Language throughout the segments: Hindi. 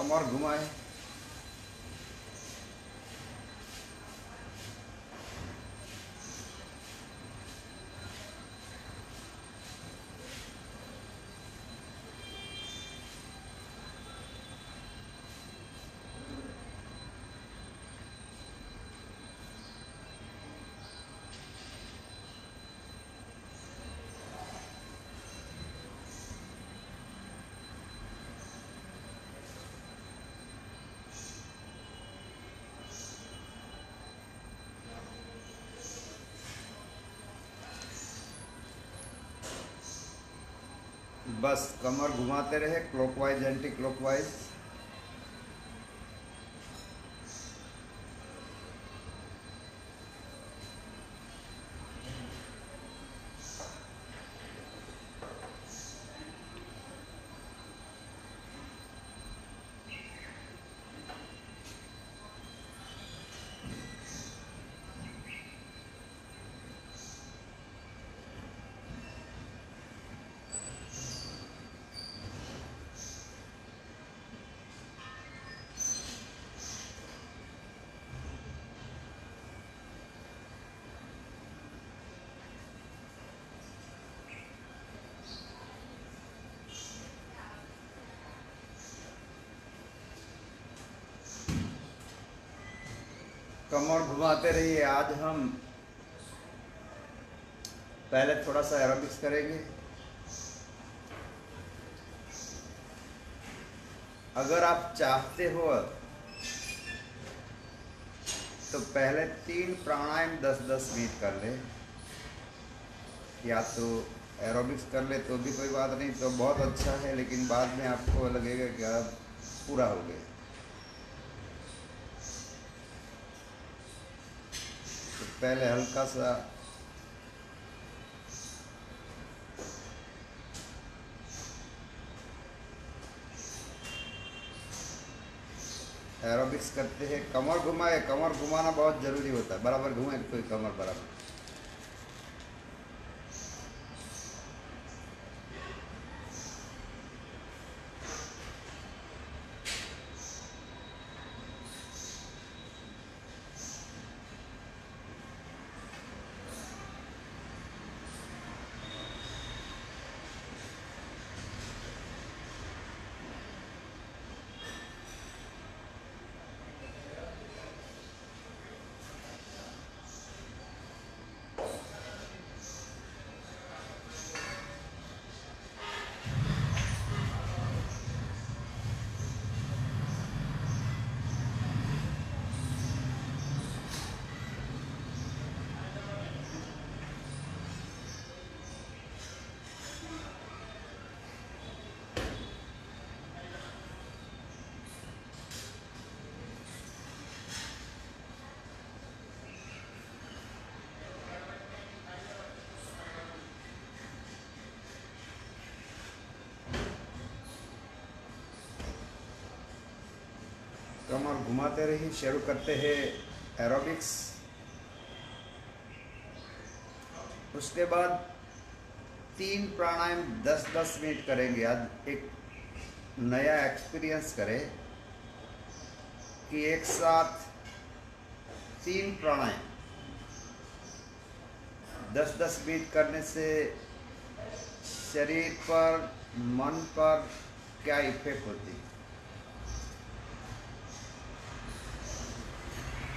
कमर घुमाए। बस कमर घुमाते रहे क्लॉकवाइज एंटी क्लॉकवाइज। कमर घुमाते रहिए। आज हम पहले थोड़ा सा एरोबिक्स करेंगे। अगर आप चाहते हो तो पहले 3 प्राणायाम 10-10 मिनट कर ले, या तो एरोबिक्स कर ले तो भी कोई बात नहीं, तो बहुत अच्छा है, लेकिन बाद में आपको लगेगा कि अब पूरा हो गया। तो पहले हल्का सा एरोबिक्स करते हैं। कमर घुमाए, कमर घुमाना बहुत ज़रूरी होता है। बराबर घुमाए कोई कमर बराबर। कमर घुमाते रहिए। शुरू करते हैं एरोबिक्स। उसके बाद 3 प्राणायाम 10-10 मिनट करेंगे। आज एक नया एक्सपीरियंस करें कि एक साथ 3 प्राणायाम 10-10 मिनट करने से शरीर पर, मन पर क्या इफेक्ट होती है।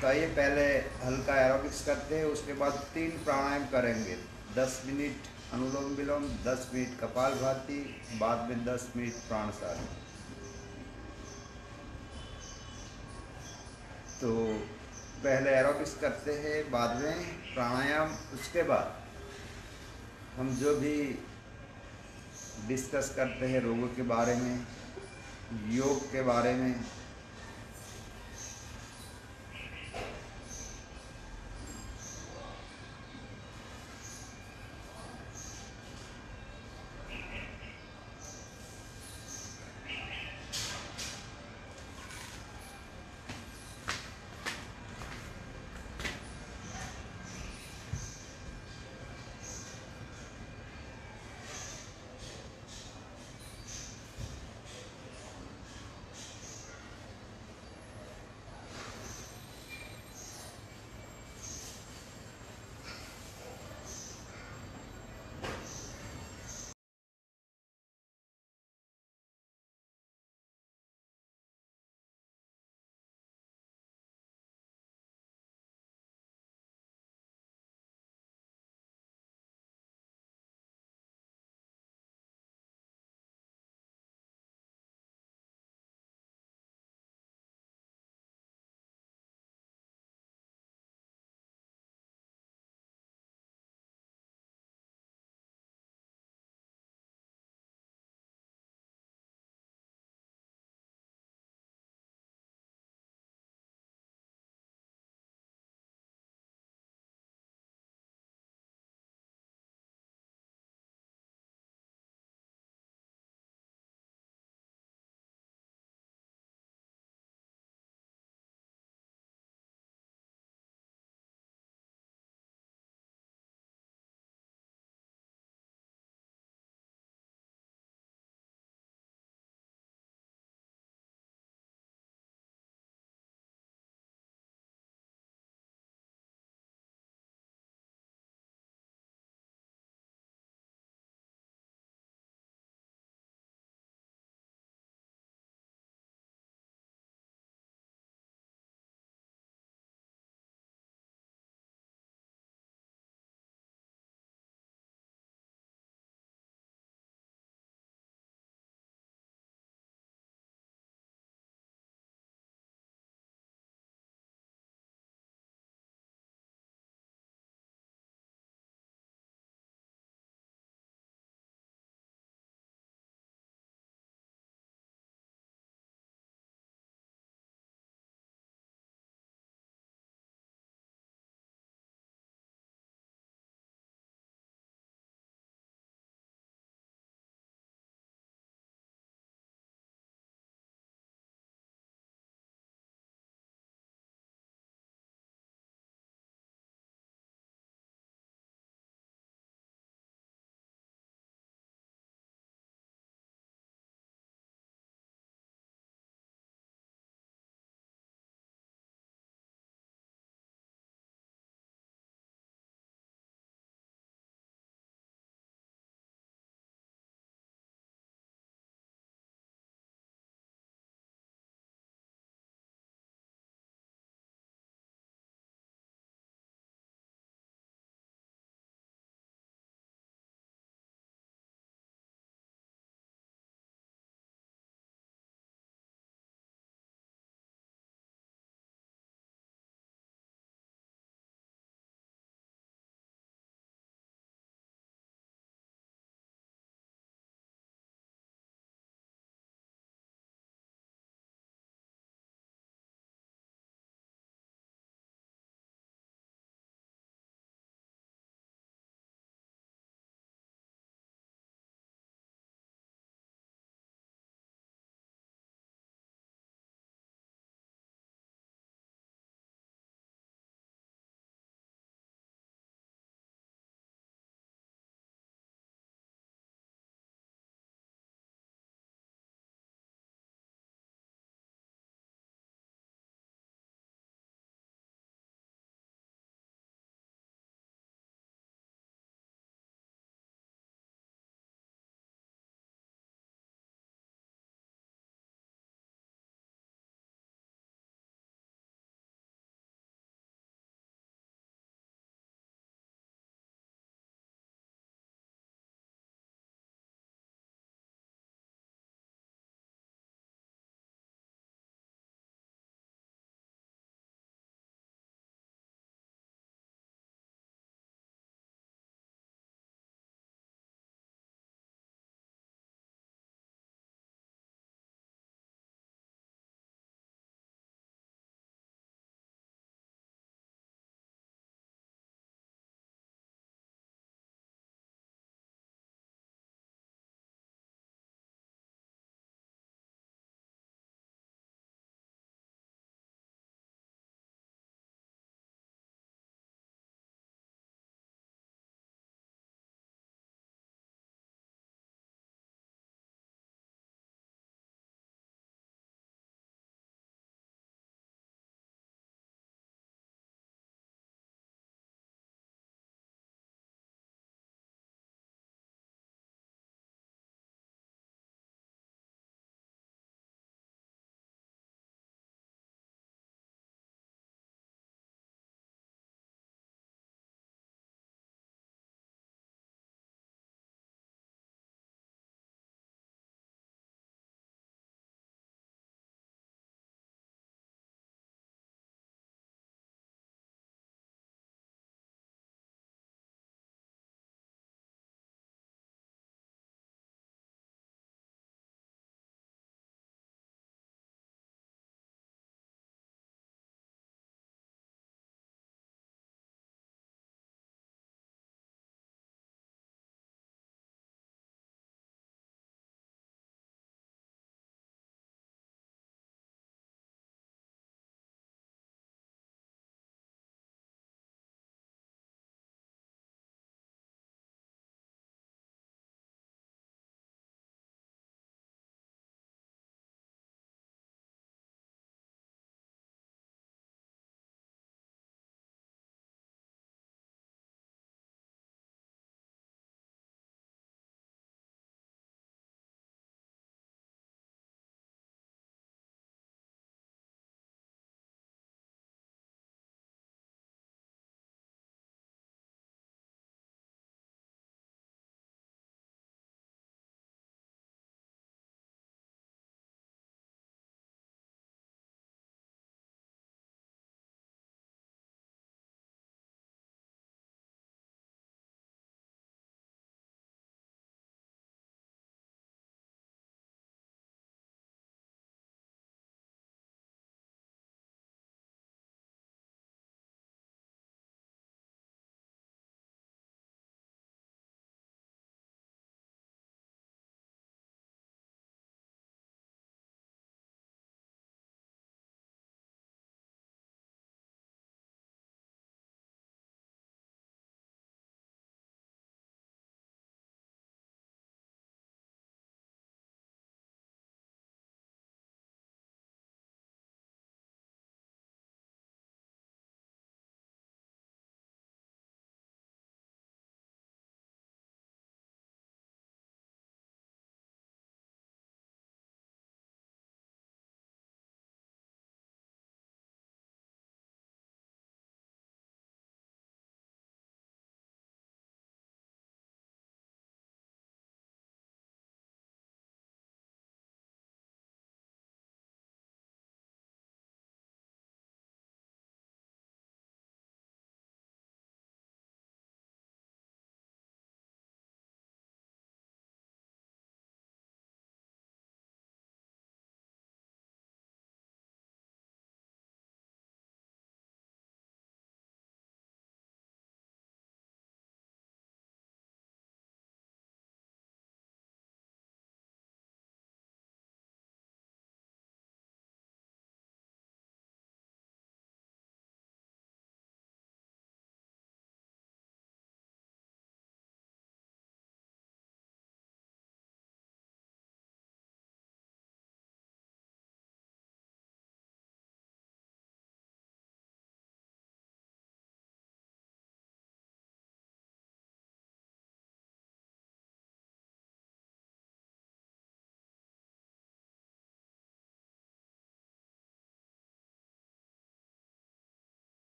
तो आइए पहले हल्का एरोबिक्स करते हैं, उसके बाद 3 प्राणायाम करेंगे। 10 मिनट अनुलोम विलोम, 10 मिनट कपालभाति, बाद में 10 मिनट प्राणायाम। तो पहले एरोबिक्स करते हैं, बाद में प्राणायाम। उसके बाद हम जो भी डिस्कस करते हैं रोगों के बारे में, योग के बारे में।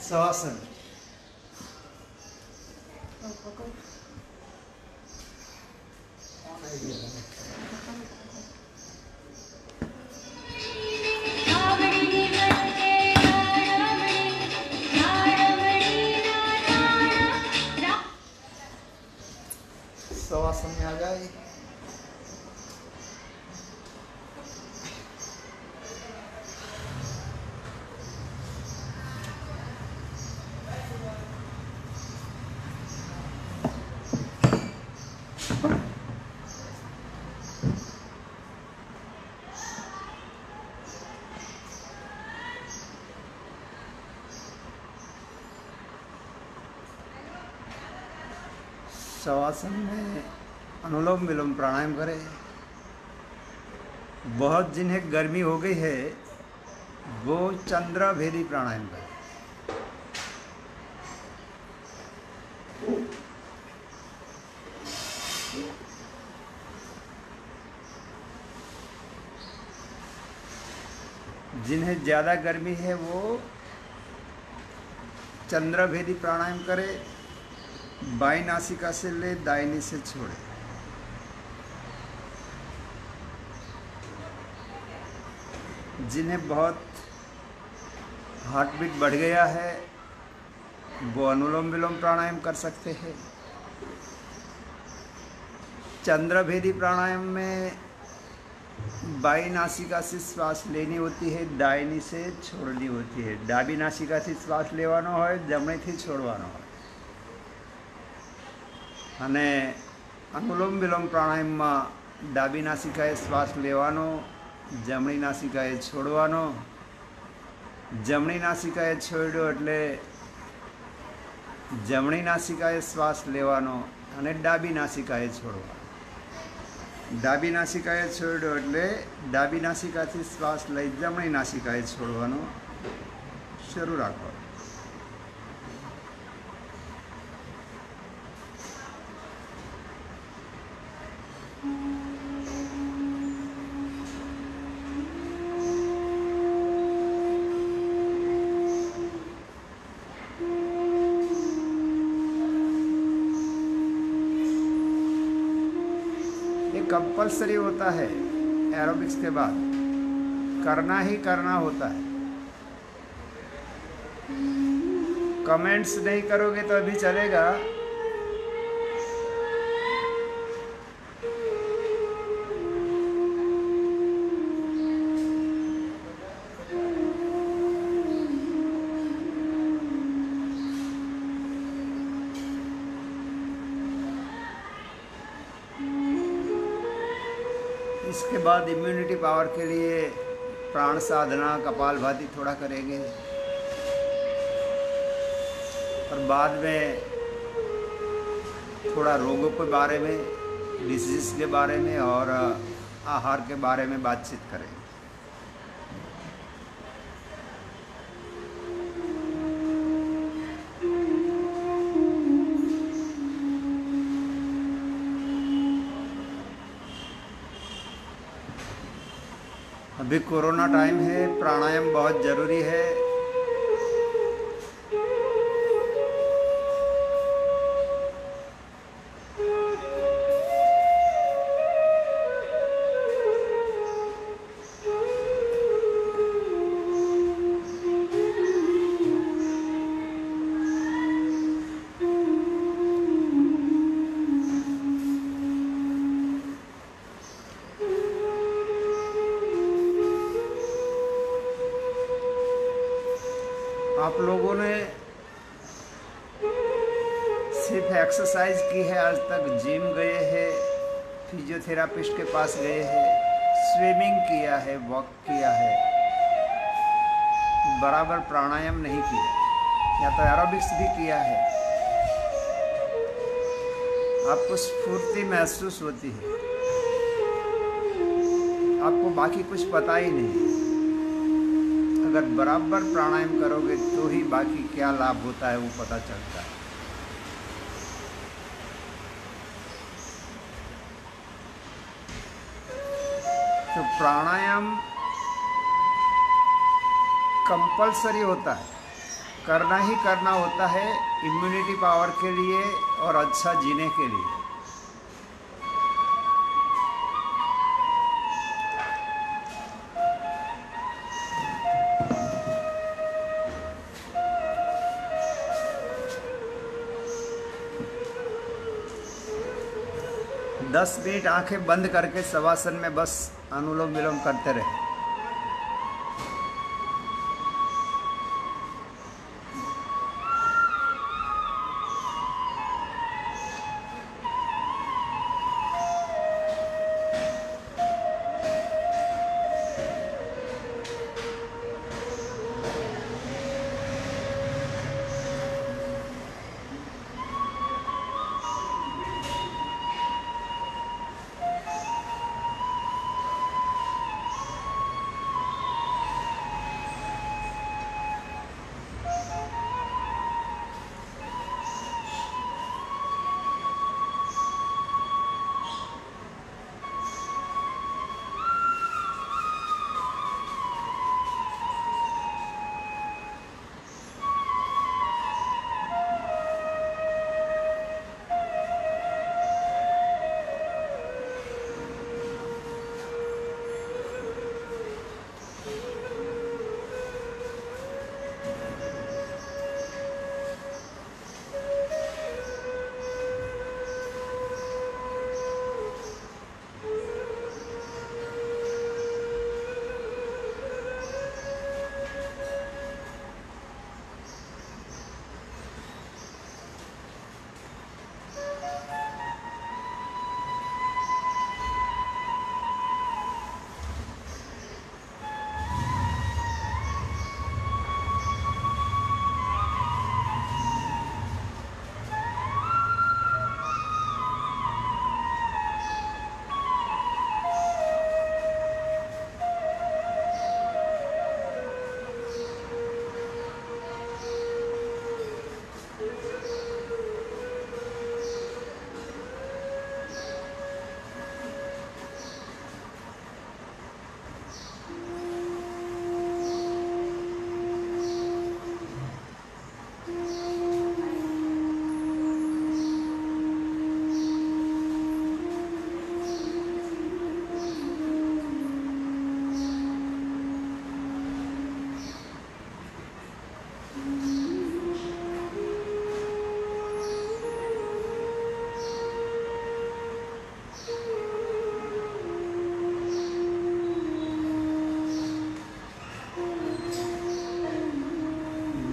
शवासन। शवासन में आ जाए। शवासन में अनुलोम विलोम प्राणायाम करें। बहुत जिन्हें गर्मी हो गई है वो चंद्र भेदी प्राणायाम करें। जिन्हें ज़्यादा गर्मी है वो चंद्र भेदी प्राणायाम करे। बाई नासिका से ले दाहिनी से छोड़े। जिन्हें बहुत हार्ट बीट बढ़ गया है वो अनुलोम विलोम प्राणायाम कर सकते हैं। चंद्र भेदी प्राणायाम में बाई नासिका से श्वास लेनी होती है, दाहिनी से छोड़नी होती है। डाबी नासिका से श्वास लेवानो હોય, જમણીથી છોડવાનો હોય। અને અનુલોમ વિલોમ પ્રાણાયામમાં ડાબી નાસિકાએ શ્વાસ લેવાનો, જમણી નાસિકાએ છોડવાનો। જમણી નાસિકાએ છોડ્યો એટલે જમણી નાસિકાએ શ્વાસ લેવાનો અને ડાબી નાસિકાએ છોડવાનો। ડાબી નાસિકાએ છોડ્યો એટલે ડાબી નાસિકાથી શ્વાસ લઈ જમણી નાસિકાએ છોડવાનો। શરૂ રાખો। कंपल्सरी होता है, एरोबिक्स के बाद करना ही करना होता है। कमेंट्स नहीं करोगे तो अभी चलेगा। इसके बाद इम्यूनिटी पावर के लिए प्राण साधना, कपालभाति थोड़ा करेंगे और बाद में थोड़ा रोगों के बारे में, डिसीज के बारे में और आहार के बारे में बातचीत करेंगे। अभी कोरोना टाइम है, प्राणायाम बहुत ज़रूरी है। आप लोगों ने सिर्फ एक्सरसाइज की है आज तक, जिम गए हैं, फिजियोथेरापिस्ट के पास गए हैं, स्विमिंग किया है, वॉक किया है, बराबर प्राणायाम नहीं किया या तो एरोबिक्स भी किया है। आपको स्फूर्ति महसूस होती है, आपको बाकी कुछ पता ही नहीं। अगर बराबर प्राणायाम करोगे तो ही बाकी क्या लाभ होता है वो पता चलता है। तो प्राणायाम कंपल्सरी होता है। करना ही करना होता है इम्यूनिटी पावर के लिए और अच्छा जीने के लिए। दस मिनट आंखें बंद करके शवासन में बस अनुलोम विलोम करते रहे।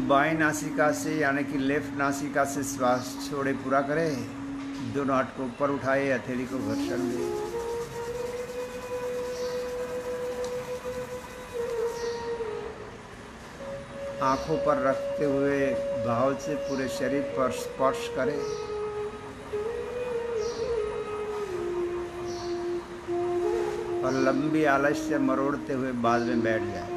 बाएं नासिका से यानी कि लेफ्ट नासिका से श्वास छोड़े पूरा करें। दोनों हाथ को ऊपर उठाए, हथेली को घर्षण दें। आंखों पर रखते हुए भाव से पूरे शरीर पर स्पर्श करें। और लंबी आलस्य मरोड़ते हुए बाद में बैठ जाए।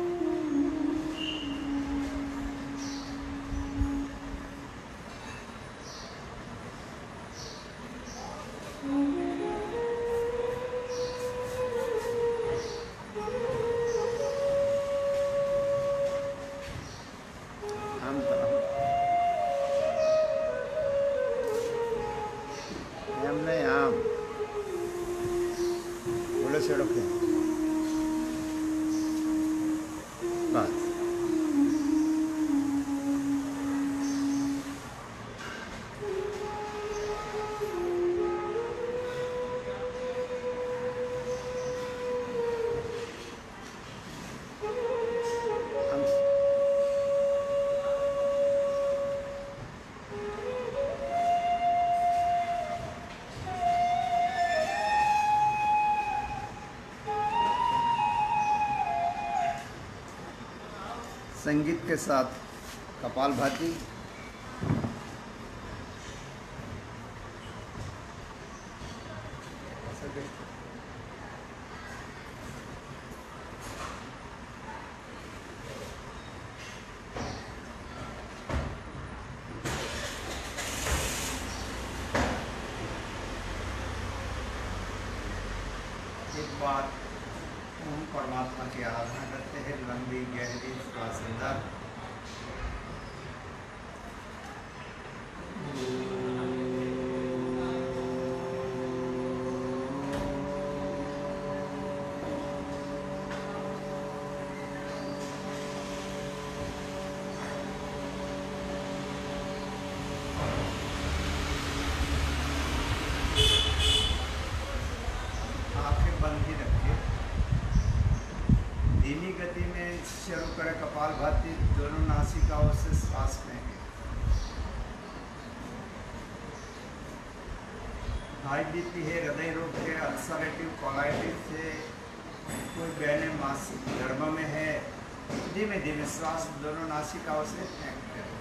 संगीत के साथ कपालभाति। एक बात ओम परमात्मा की आराधना करते हैं, लंबी गहरी श्वास अंदर आंखें बंद ही रखिए। धीमी गति में शुरू करें, कपालभाति, दोनों नासिकाओं से श्वास लें। हाई बीपी है, हृदय रोग है, अल्सरेटिव कोलाइटिस है, कोई बहने मासिक धर्म में है, धीमे धीमे श्वास दोनों नासिकाओं से फेंक करें।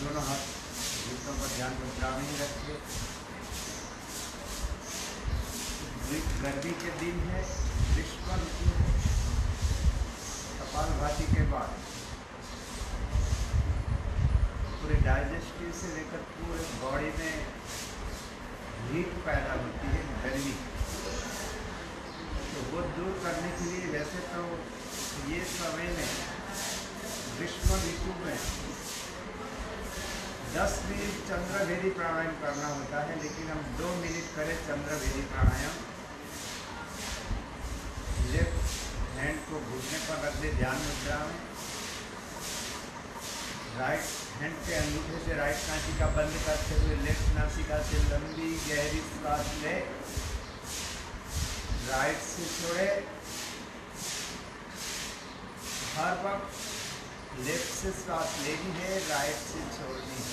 दोनों हाथ घुटनों पर ध्यान मुद्रा में ही रखिए। गर्मी के दिन है, ग्रीष्म ऋतु है। कपालभाति के बाद पूरे डाइजेस्टिव से लेकर पूरे बॉडी में हीट पैदा होती है, गर्मी, तो वो दूर करने के लिए वैसे तो ये समय में ग्रीष्म ऋतु में 10 मिनट चंद्रभेदी प्राणायाम करना होता है, लेकिन हम 2 मिनट करें चंद्रभेदी प्राणायाम। लेफ्ट हैंड को घुटने पर रख दे ध्यान मुद्रा में। राइट हैंड के अंगूठे से राइट नासिका बंद करते हुए लेफ्ट नासिका से लंबी गहरी सांस ले, राइट से छोड़े। हर वक्त लेफ्ट से सांस लेनी है, राइट से छोड़नी है।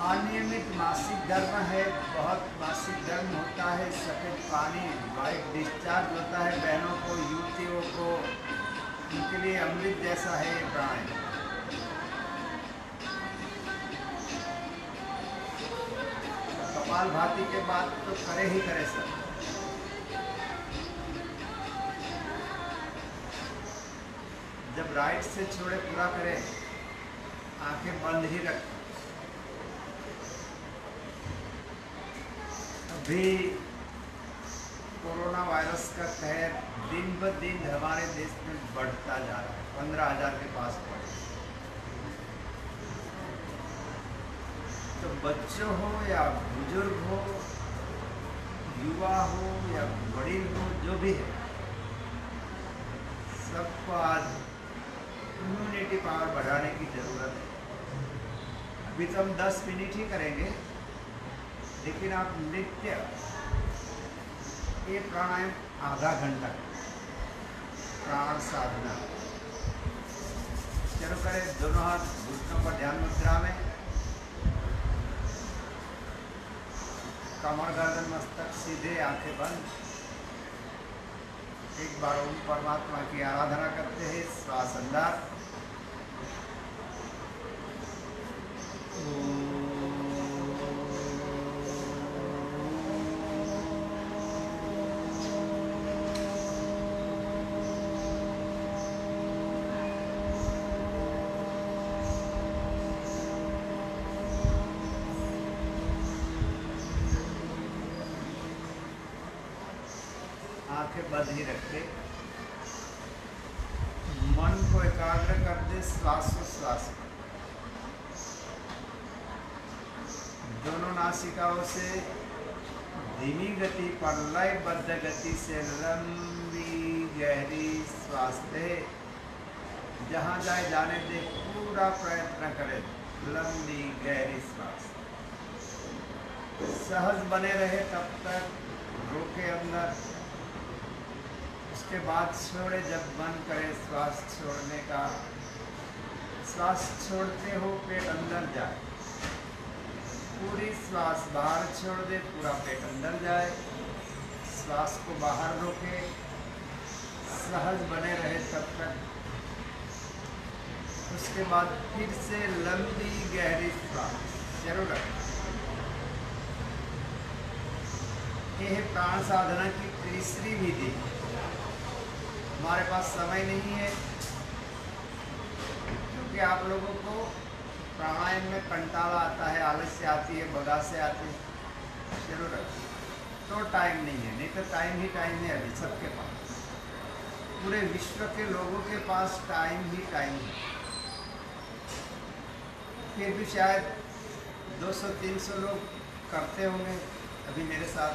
अनियमित मासिक धर्म है, बहुत मासिक धर्म होता है, सफ़ेद पानी वाइट डिस्चार्ज होता है बहनों को, युवतियों को, उनके लिए अमृत जैसा है ये प्राणायाम। कपाल भाती के बाद तो करे ही करे सब। जब राइट से छोड़े पूरा करें, आंखें बंद ही रखें। अभी कोरोना वायरस का कहर दिन ब दिन हमारे देश में बढ़ता जा रहा है, 15,000 के पास पहुंच। तो बच्चों हो या बुजुर्ग हो, युवा हो या वडील हो, जो भी है, सबको आज इम्यूनिटी पावर बढ़ाने की जरूरत है। अभी तो हम 10 मिनट ही करेंगे, लेकिन आप नित्य ये प्राणायाम आधा घंटा प्राण साधना चलो करें। दोनों हाथ घुटनों पर ध्यान मुद्रा में, कमर गर्दन मस्तक सीधे, आंखें बंद। एक बार ओम परमात्मा की आराधना करते हैं। श्वास अंदर, आंखें बंद ही रखे, मन को एकाग्र कर दे श्वासोश्वास पर। दोनों नासिकाओं से धीमी गति पर लयबद्ध गति से लंबी गहरी श्वास दे। जहाँ जाए जाने दे, पूरा प्रयत्न करें। लंबी गहरी श्वास सहज बने रहे तब तक रोके अंदर, उसके बाद छोड़े जब मन करे श्वास छोड़ने का। श्वास छोड़ते हो पेट अंदर जाए, पूरी श्वास बाहर छोड़ दे, पूरा पेट अंदर जाए। श्वास को बाहर रोके, सहज बने रहे तब तक। उसके बाद फिर से लंबी गहरी श्वास जरूर रखें। यह है प्राण साधना की तीसरी विधि। हमारे पास समय नहीं है, क्योंकि आप लोगों को प्राणायाम में कंटाला आता है, आलस्य आती है, बगासे आती है। जरूर तो टाइम नहीं है, नहीं तो टाइम ही टाइम है अभी सबके पास। पूरे विश्व के लोगों के पास टाइम ही टाइम है। फिर भी शायद 200-300 लोग करते होंगे अभी मेरे साथ।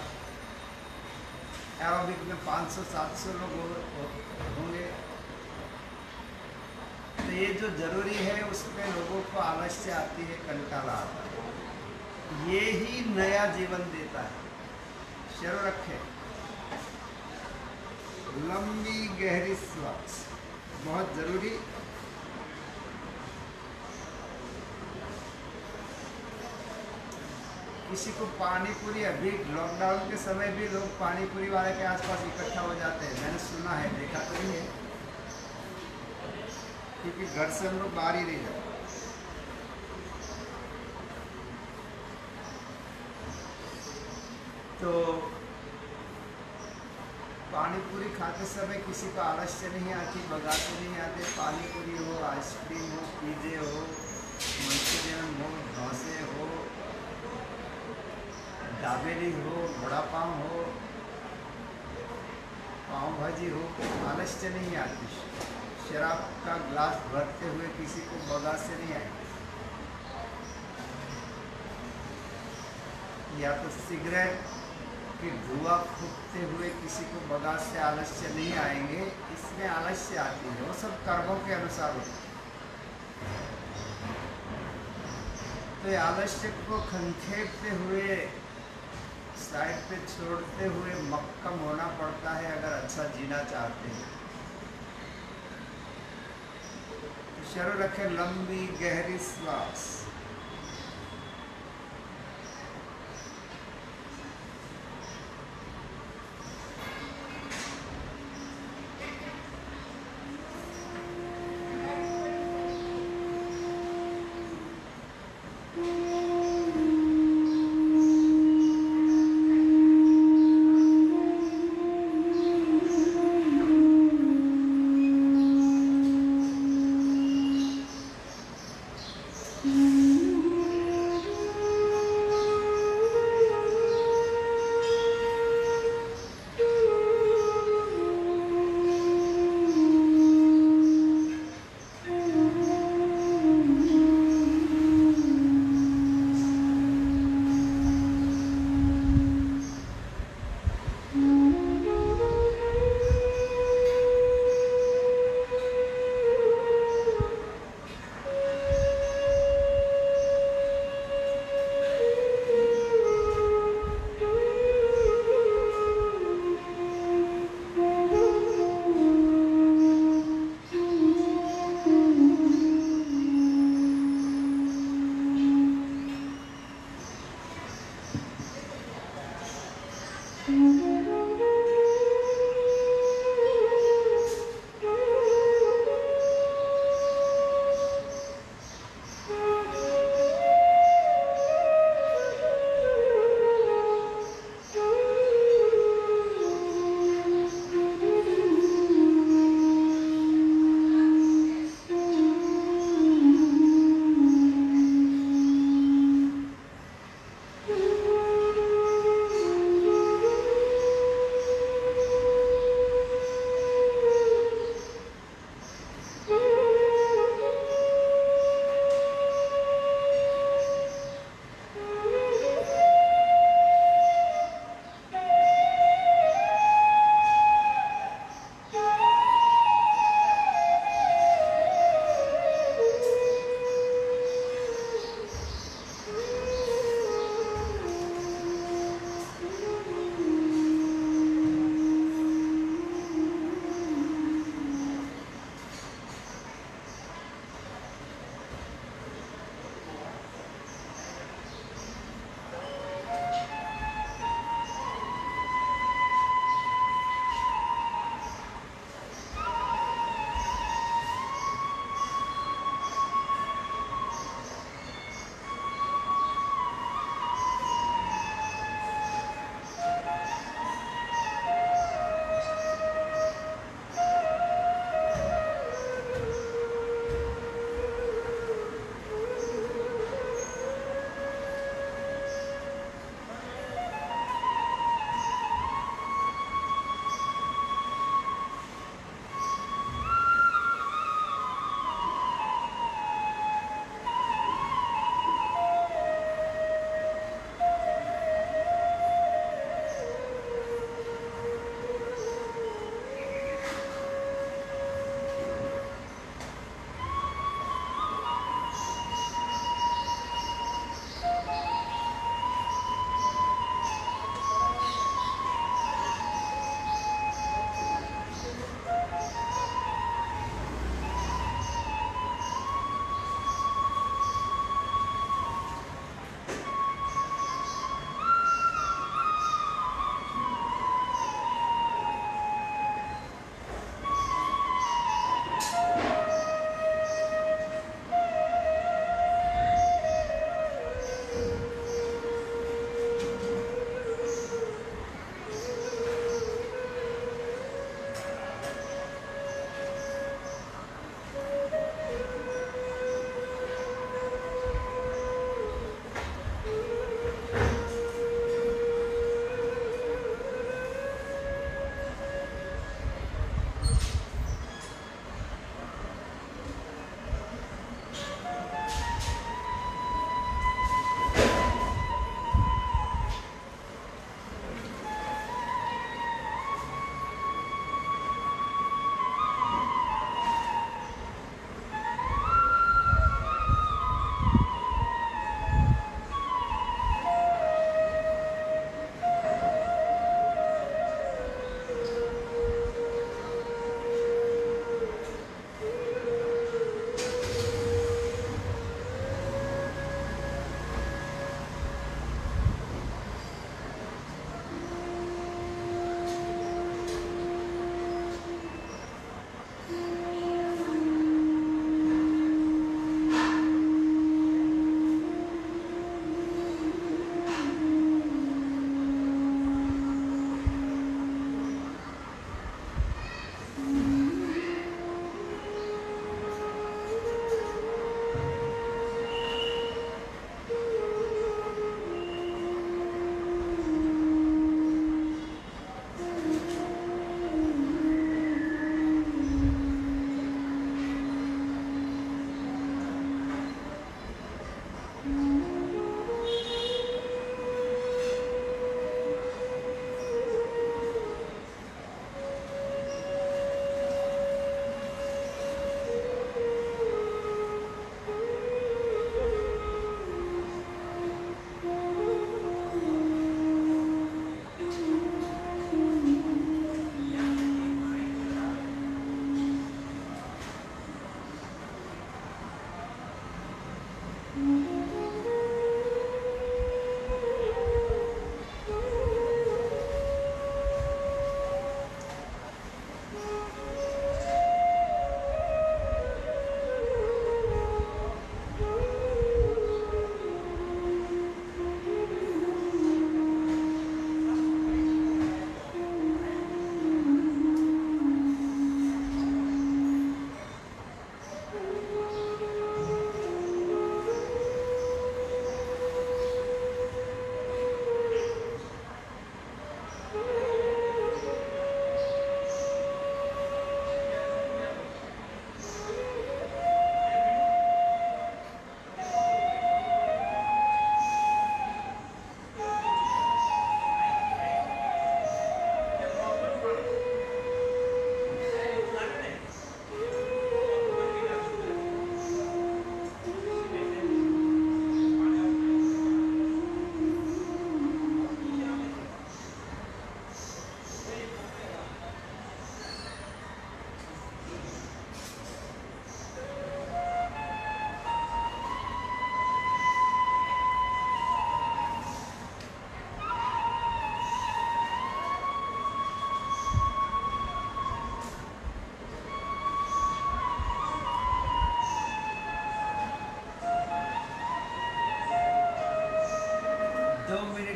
एरोबिक में 500-700 लोग होंगे। तो ये जो जरूरी है उसमें लोगों को आलस्य आती है, कंटाला आता है। ये ही नया जीवन देता है। शुरू रखें, लंबी गहरी श्वास बहुत जरूरी। किसी को पानी पूरी, अभी लॉकडाउन के समय भी लोग पानी पूरी वाले के आसपास इकट्ठा हो जाते हैं। मैंने सुना है, देखा तो नहीं है, क्योंकि घर से हम लोग बाहर ही नहीं जाते। तो पानी पूरी खाते समय किसी को आलस्य नहीं आती, बगाते नहीं आते। पानी पूरी हो, आइसक्रीम हो, पिज़्ज़े हो, मंचूरियन हो, डोसे हो, दाबेली हो, बड़ा पाव हो, पाव भाजी हो, आलस्य नहीं आती। शराब का ग्लास भरते हुए किसी को बगा से नहीं आएगी, या तो सिगरेट की धुआं फूकते हुए किसी को बगा से आलस्य नहीं आएंगे। इसमें आलस्य आती है, वो सब कर्मों के अनुसार होता है। तो आलस्य को खंखेरते हुए, साइड पे छोड़ते हुए मक्कम होना पड़ता है अगर अच्छा जीना चाहते हैं। तो शुरू रखें, लंबी गहरी श्वास।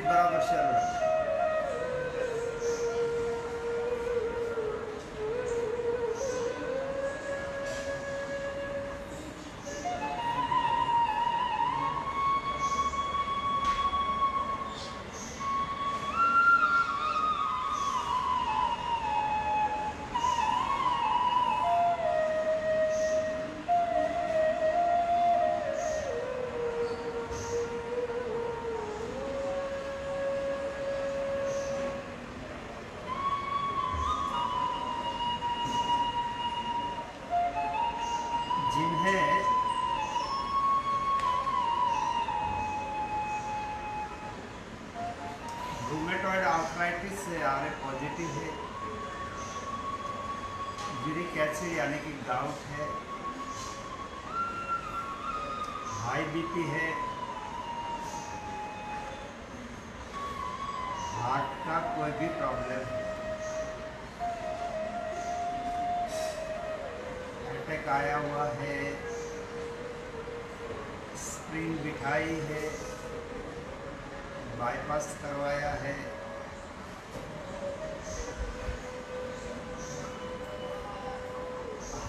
स्पीड बराबर चालू रखें। जिन्हें रूमेटॉइड आर्थराइटिस से आर पॉजिटिव है, यूरिक एसिड यानी कि गाउट है, हाई बीपी है, हार्ट का कोई भी प्रॉब्लम है, अटैक आया हुआ है, स्प्रिंग बिठाई है, बाईपास करवाया है,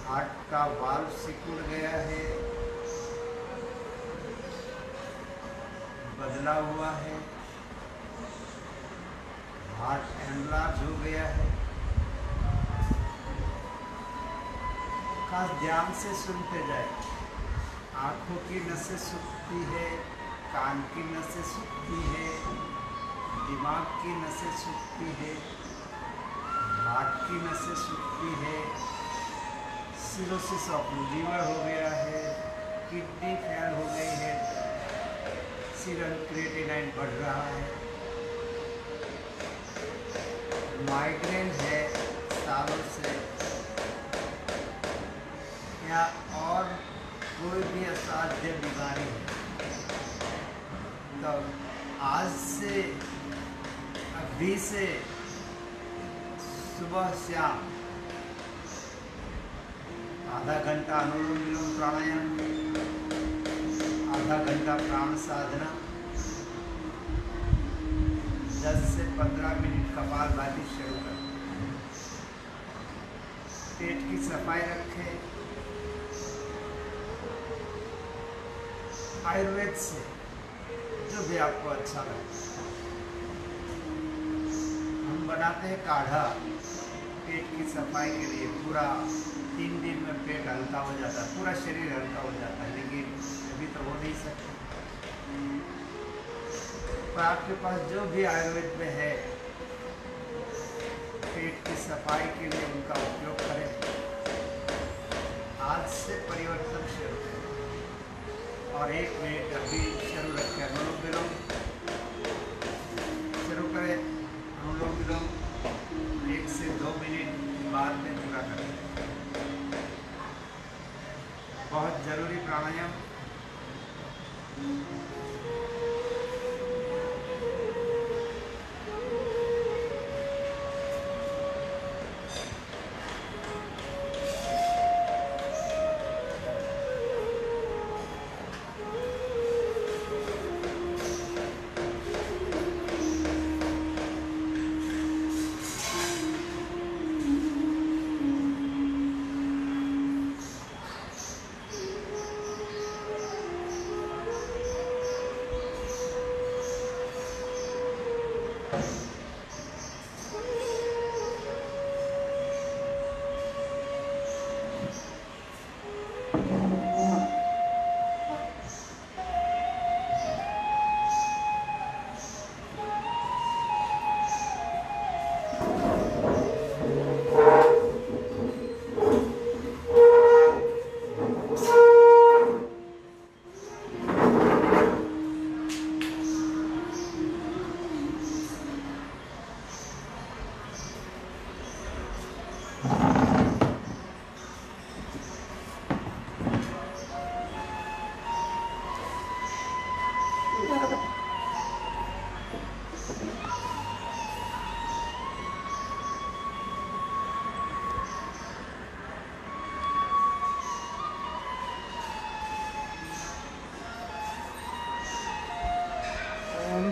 हार्ट का वाल्व सिकुड़ गया है, बदला हुआ है, हार्ट एनलार्ज हो गया है। खास ध्यान से सुनते जाए। आँखों की नसें सूखती है, कान की नसें सूखती है, दिमाग की नसें सूखती है, हार्ट की नसें सूखती है, सिरोसिस ऑफ लीवर हो गया है, किडनी फेल हो गई है, सीरम क्रिएटिनाइन बढ़ रहा है, माइग्रेन है सालों से, या और कोई भी असाध्य बीमारी है, तो आज से अभी से सुबह शाम आधा घंटा अनुलोम विलोम प्राणायाम, आधा घंटा प्राण साधना, 10 से 15 मिनट कपालभाति शुरू करें। पेट की सफाई रखें। आयुर्वेद से जो भी आपको अच्छा लगे, हम बनाते हैं काढ़ा पेट की सफाई के लिए। पूरा 3 दिन में पेट हल्का हो जाता है, पूरा शरीर हल्का हो जाता है, लेकिन अभी तो हो नहीं सकता। पर आपके पास जो भी आयुर्वेद में है पेट की सफाई के लिए, उनका उपयोग करें। आज से परिवर्तन शुरू करें और 1 मिनट अभी शुरू रखें। अनुलोम विलोम शुरू करें। अनुलोम विलोम 1 से 2 मिनट बाद में पूरा करें। बहुत जरूरी प्राणायाम।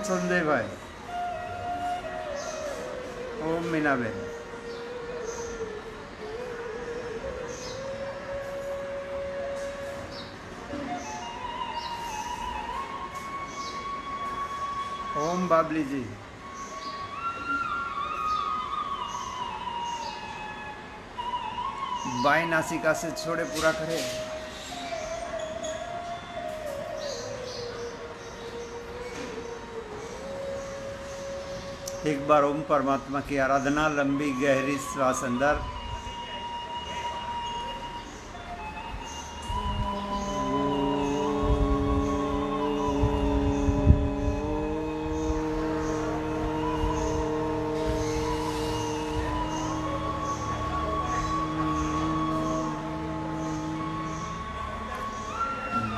संजय भाई। ओम मीना बेन। ओम बाबली जी। बाई नासिका से छोड़े पूरा करे। एक बार ओम परमात्मा की आराधना, लंबी गहरी श्वास अंदर।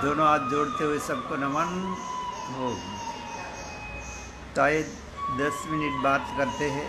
दोनों हाथ जोड़ते हुए सबको नमन हो। तो आइए 10 मिनट बात करते हैं।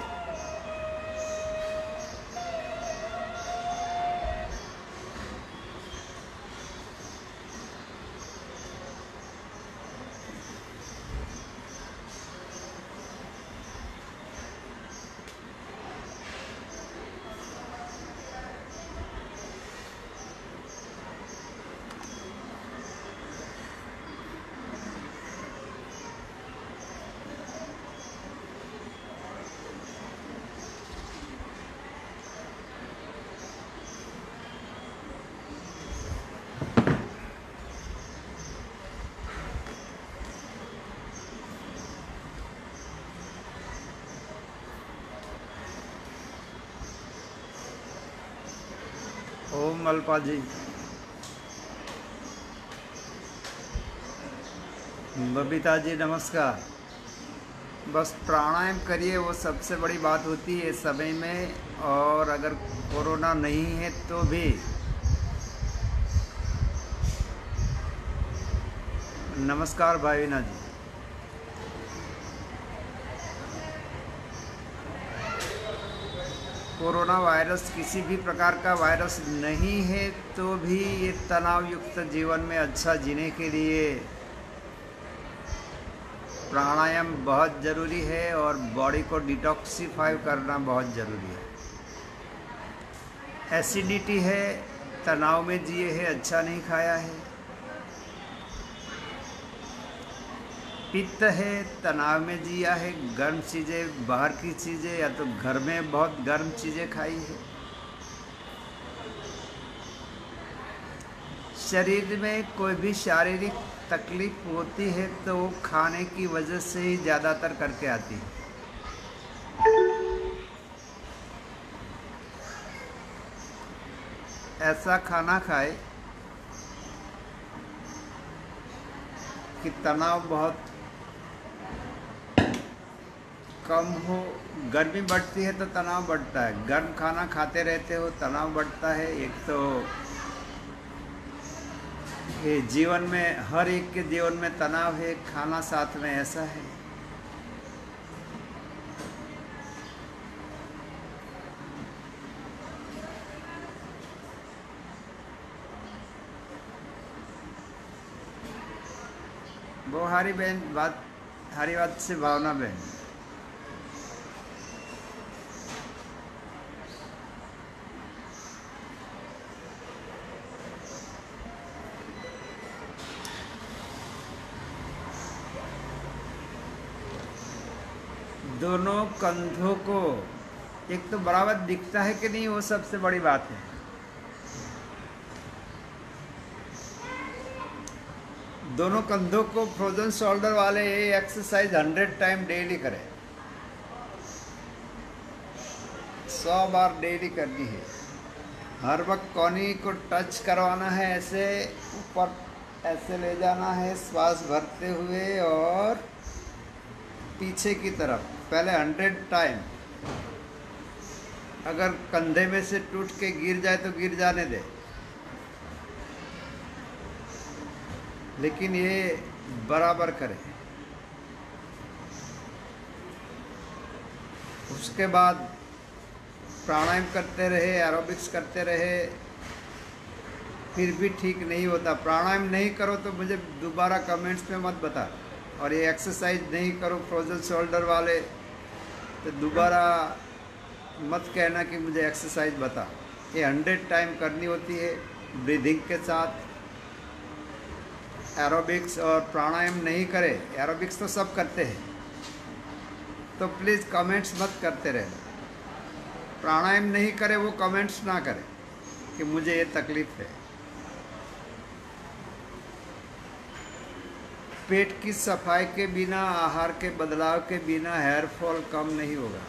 ओम अल्पा जी। बबीता जी नमस्कार। बस प्राणायाम करिए, वो सबसे बड़ी बात होती है समय में। और अगर कोरोना नहीं है तो भी नमस्कार भाईना जी। कोरोना वायरस किसी भी प्रकार का वायरस नहीं है तो भी ये तनाव युक्त जीवन में अच्छा जीने के लिए प्राणायाम बहुत ज़रूरी है और बॉडी को डिटॉक्सिफाई करना बहुत ज़रूरी है। एसिडिटी है, तनाव में जिए है, अच्छा नहीं खाया है। पित्त है, तनाव में जिया है, गर्म चीज़ें, बाहर की चीज़ें या तो घर में बहुत गर्म चीज़ें खाई है। शरीर में कोई भी शारीरिक तकलीफ होती है तो वो खाने की वजह से ही ज़्यादातर करके आती है। ऐसा खाना खाए कि तनाव बहुत कम हो। गर्मी बढ़ती है तो तनाव बढ़ता है, गर्म खाना खाते रहते हो तनाव बढ़ता है। एक तो ये जीवन में हर एक के जीवन में तनाव है, खाना साथ में ऐसा है। वो हरी बहन बात, हरी बात से भावना बहन। दोनों कंधों को एक तो बराबर दिखता है कि नहीं, वो सबसे बड़ी बात है। दोनों कंधों को फ्रोजन शोल्डर वाले ये एक्सरसाइज 100 टाइम डेली करें। 100 बार डेली करनी है। हर वक्त कोहनी को टच करवाना है, ऐसे ऊपर ऐसे ले जाना है श्वास भरते हुए और पीछे की तरफ पहले 100 टाइम। अगर कंधे में से टूट के गिर जाए तो गिर जाने दे, लेकिन ये बराबर करें। उसके बाद प्राणायाम करते रहे, एरोबिक्स करते रहे, फिर भी ठीक नहीं होता। प्राणायाम नहीं करो तो मुझे दोबारा कमेंट्स में मत बता। और ये एक्सरसाइज नहीं करो फ्रोजन शोल्डर वाले तो दोबारा मत कहना कि मुझे एक्सरसाइज बता। ये 100 टाइम करनी होती है ब्रीदिंग के साथ। एरोबिक्स और प्राणायाम नहीं करे, एरोबिक्स तो सब करते हैं, तो प्लीज़ कमेंट्स मत करते रहना। प्राणायाम नहीं करे वो कमेंट्स ना करे कि मुझे ये तकलीफ़ है। पेट की सफाई के बिना, आहार के बदलाव के बिना हेयर फॉल कम नहीं होगा।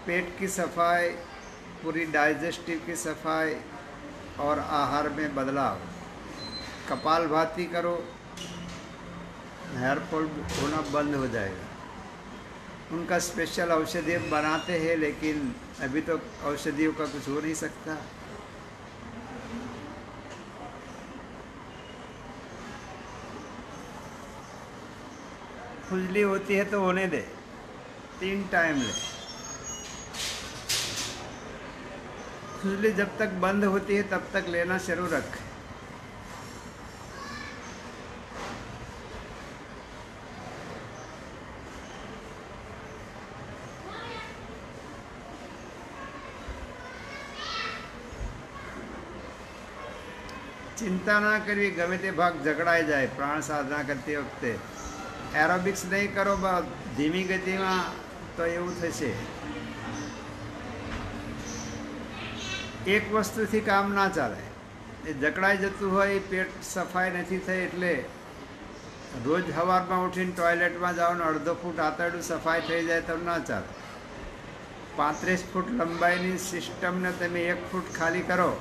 पेट की सफाई, पूरी डाइजेस्टिव की सफाई और आहार में बदलाव, कपालभाति करो, हेयर फॉल होना बंद हो जाएगा। उनका स्पेशल औषधि बनाते हैं, लेकिन अभी तो औषधियों का कुछ हो नहीं सकता। खुजली होती है तो होने दे, 3 टाइम ले। खुजली जब तक बंद होती है तब तक लेना शुरू रख। चिंता ना करिए, गमे ते भाग जकड़ाई जाए। प्राण साधना करते वखते एरोबिक्स नहीं करो धीमी गति में तो एवं थशे। एक वस्तुथी काम ना चाले। ए जकड़ाई जतुं होय, पेट सफाई नहीं थई एटले रोज सवार में उठीने टॉयलेट में जाओ ने अर्धो फूट आतरडू सफाई थई जाए तो ना चाले। 35 फूट लंबाईनी सिस्टम ने तमे 1 फूट खाली करो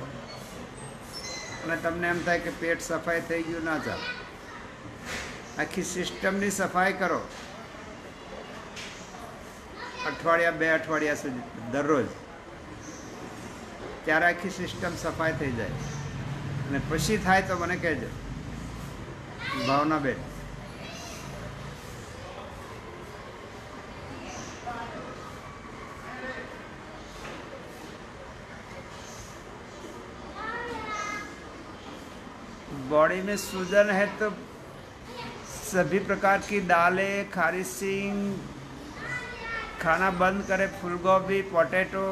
અને તમને એમ થાય કે પેટ સફાઈ થઈ ગયું, ના ચાલે। આખી સિસ્ટમની સફાઈ કરો અઠવાડિયા 2 અઠવાડિયા સુધી દરરોજ, ત્યારે આખી સિસ્ટમ સફાઈ થઈ જાય। અને પછી થાય તો મને કહેજો ભાવનાબેન। बॉडी में सूजन है तो सभी प्रकार की दालें, खारी सिंग खाना बंद करें। फूलगोभी, पोटैटो,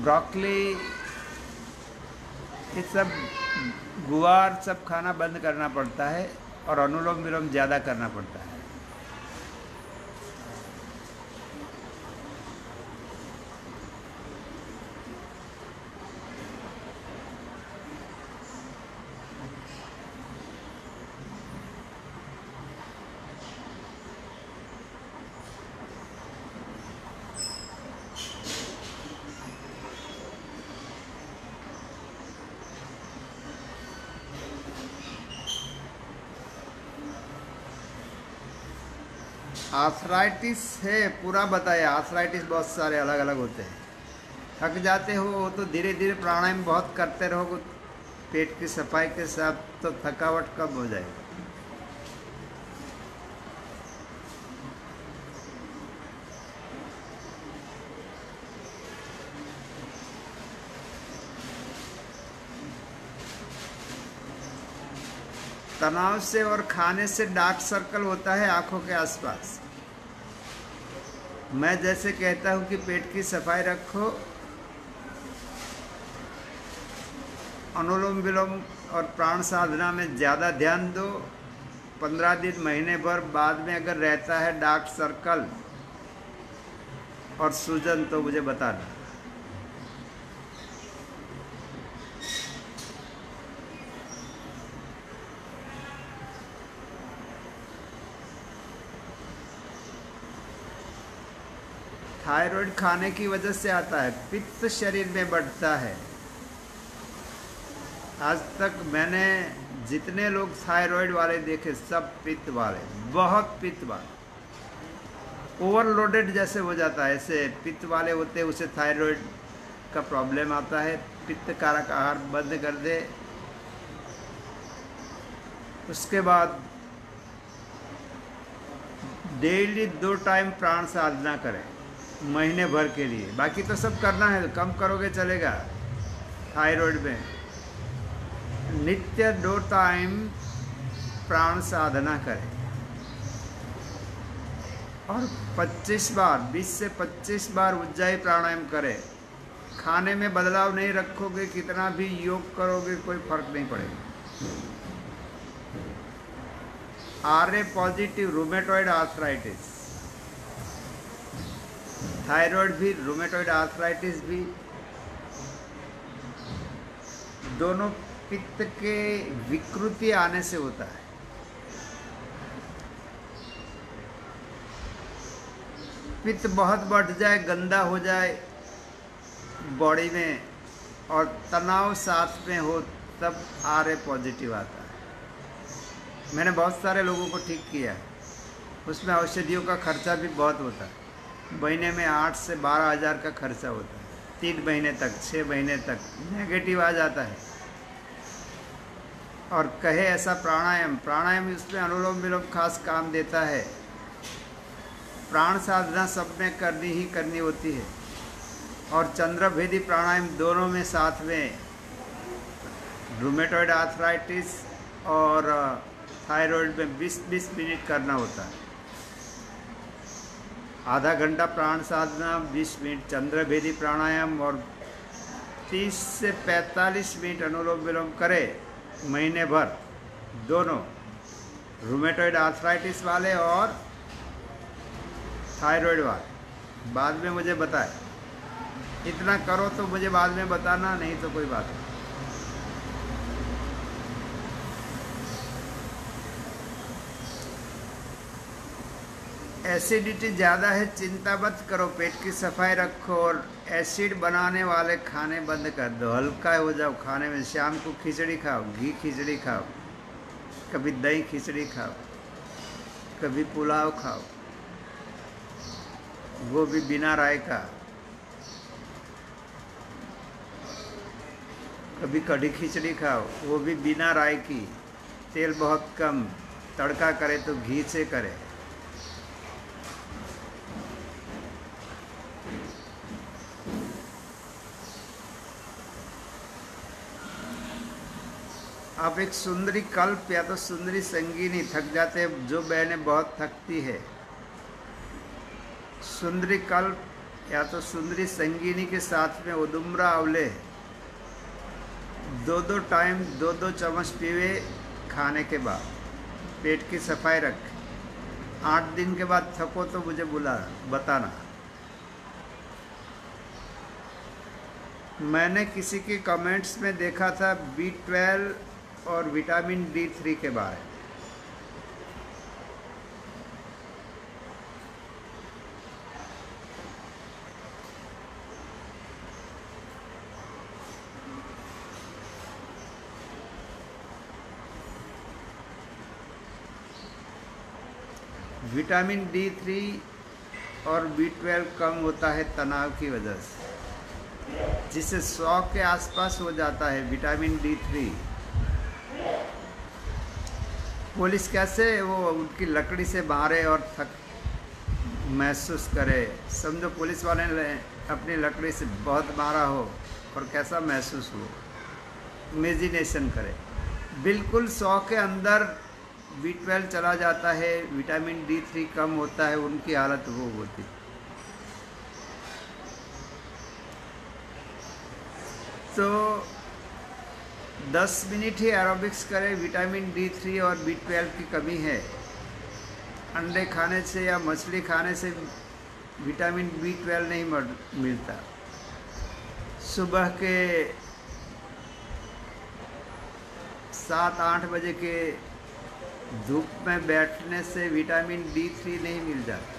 ब्रोकली, ये सब, गुआर, सब खाना बंद करना पड़ता है और अनुलोम विलोम ज़्यादा करना पड़ता है। आर्थराइटिस है, पूरा बताया। आर्थराइटिस बहुत सारे अलग अलग होते हैं। थक जाते हो तो धीरे धीरे प्राणायाम बहुत करते रहोगे पेट की सफाई के साथ, तो थकावट कम हो जाएगी। तनाव से और खाने से डार्क सर्कल होता है आंखों के आसपास। मैं जैसे कहता हूँ कि पेट की सफाई रखो, अनुलोम विलोम और प्राण साधना में ज़्यादा ध्यान दो। 15 दिन, महीने भर बाद में अगर रहता है डार्क सर्कल और सूजन तो मुझे बताना। थायराइड खाने की वजह से आता है, पित्त शरीर में बढ़ता है। आज तक मैंने जितने लोग थायराइड वाले देखे सब पित्त वाले, बहुत पित्त वाले, ओवरलोडेड जैसे हो जाता है। ऐसे पित्त वाले होते हैं उसे थायराइड का प्रॉब्लम आता है। पित्त कारक आहार बंद कर दे, उसके बाद डेली 2 टाइम प्राण साधना करें महीने भर के लिए। बाकी तो सब करना है, कम करोगे चलेगा। थायराइड में नित्य 2 टाइम प्राण साधना करें और 25 बार 20 से 25 बार उज्जाई प्राणायाम करें। खाने में बदलाव नहीं रखोगे, कितना भी योग करोगे कोई फर्क नहीं पड़ेगा। RA positive rheumatoid arthritis, thyroid भी, रूमेटॉइड आर्थराइटिस भी, दोनों पित्त के विकृति आने से होता है। पित्त बहुत बढ़ जाए, गंदा हो जाए बॉडी में और तनाव साथ में हो, तब RA पॉजिटिव आता है। मैंने बहुत सारे लोगों को ठीक किया, उसमें औषधियों का खर्चा भी बहुत होता है। महीने में 8 से 12 हज़ार का खर्चा होता है। 3 महीने तक, 6 महीने तक नेगेटिव आ जाता है। और कहे ऐसा प्राणायाम उसमें अनुलोम विलोम खास काम देता है। प्राण साधना सब में करनी ही करनी होती है। और चंद्रभेदी प्राणायाम दोनों में साथ में रूमेटॉइड आर्थराइटिस और थायराइड में 20-20 मिनट करना होता है। आधा घंटा प्राण साधना, 20 मिनट चंद्रभेदी प्राणायाम और 30 से 45 मिनट अनुलोम विलोम करें महीने भर, दोनों रूमेटॉइड आर्थराइटिस वाले और थायराइड वाले। बाद में मुझे बताए, इतना करो तो मुझे बाद में बताना, नहीं तो कोई बात नहीं। एसिडिटी ज़्यादा है, चिंता मत करो, पेट की सफाई रखो और एसिड बनाने वाले खाने बंद कर दो। हल्का हो जाओ खाने में। शाम को खिचड़ी खाओ, घी खिचड़ी खाओ, कभी दही खिचड़ी खाओ, कभी पुलाव खाओ, वो भी बिना राय का, कभी कढ़ी खिचड़ी खाओ, वो भी बिना राय की, तेल बहुत कम, तड़का करे तो घी से करे। आप एक सुंदरी कल्प या तो सुंदरी संगीनी, थक जाते हैं जो बहनें बहुत थकती है, सुंदरी कल्प या तो सुंदरी संगीनी के साथ में उदुम्रा आंवले 2-2 टाइम 2-2 चम्मच पीवे खाने के बाद। पेट की सफाई रख। 8 दिन के बाद थको तो मुझे बताना। मैंने किसी के कमेंट्स में देखा था B12 और विटामिन D3 के बारे में। विटामिन D3 और B12 कम होता है तनाव की वजह से, जिसे 100 के आसपास हो जाता है विटामिन D3। पुलिस कैसे वो उनकी लकड़ी से मारे और थक महसूस करे। समझो पुलिस वाले ने अपनी लकड़ी से बहुत मारा हो और कैसा महसूस हो, इमेजिनेशन करे। बिल्कुल 100 के अंदर B12 चला जाता है, विटामिन D3 कम होता है, उनकी हालत वो होती। तो 10 मिनट ही एरोबिक्स करें। विटामिन D3 और B12 की कमी है। अंडे खाने से या मछली खाने से विटामिन B12 नहीं मिलता। सुबह के 7-8 बजे के धूप में बैठने से विटामिन D3 नहीं मिल जाता,